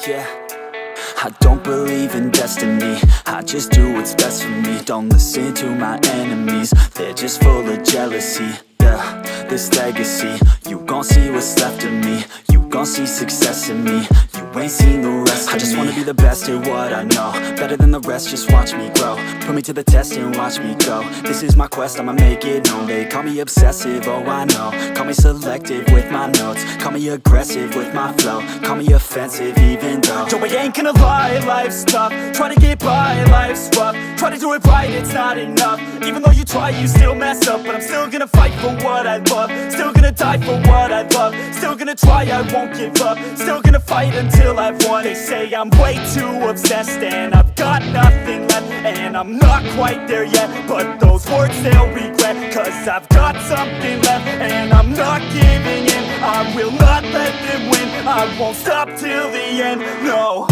yeah. I don't believe in destiny, I just do what's best for me. Don't listen to my enemies, they're just full of jealousy. Yeah, this legacy, you gon' see what's left of me. You gon' see success in me, you ain't seen the rest of me. I just wanna be the best at what I know, better than the rest, just watch me grow. Put me to the test and watch me go. This is my quest, I'ma make it known. They call me obsessive, oh I know. Call me selective with my notes, call me aggressive with my flow, call me offensive even though Joe, I ain't gonna lie, life's tough. Try to get by, life's rough. Try to do it right, it's not enough. Even though you try, you still mess up. But I'm still gonna fight for what I love, still gonna die for what I love, still gonna try, I won't give up, still gonna fight until I've won. They say I'm way too obsessed and I've got nothing left, and I'm not quite there yet, but those words they'll regret, cause I've got something left and I'm not giving in. I will not let them win, I won't stop till the end, no.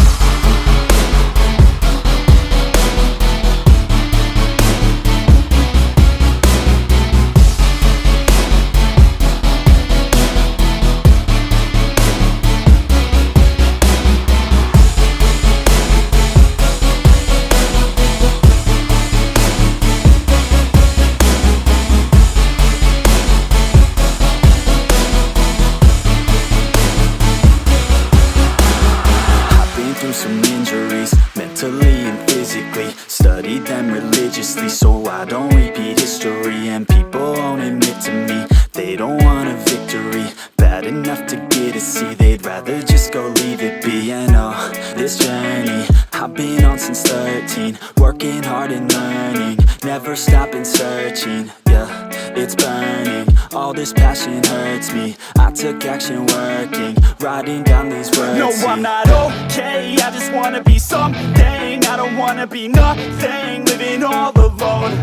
Some injuries, mentally and physically. Studied them religiously so I don't repeat history. And people won't admit to me they don't want a victory bad enough to get a C. They'd rather just go leave it be. And oh, this journey I've been on since 13, working hard and learning, never stopping searching. Yeah, it's burning, all this passion hurts me. I took action working, writing down these words. No, I'm not okay, I just wanna be something. I don't wanna be nothing, living all alone.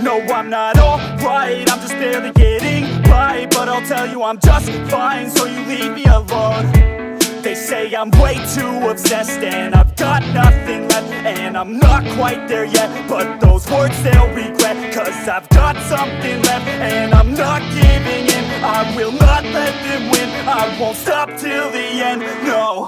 No, I'm not alright, I'm just barely getting by. But I'll tell you I'm just fine, so you leave me alone. They say I'm way too obsessed and I've got nothing left, and I'm not quite there yet, but those words they'll regret, cause I've got something left and I'm not giving in. I will not let them win, I won't stop till the end, no.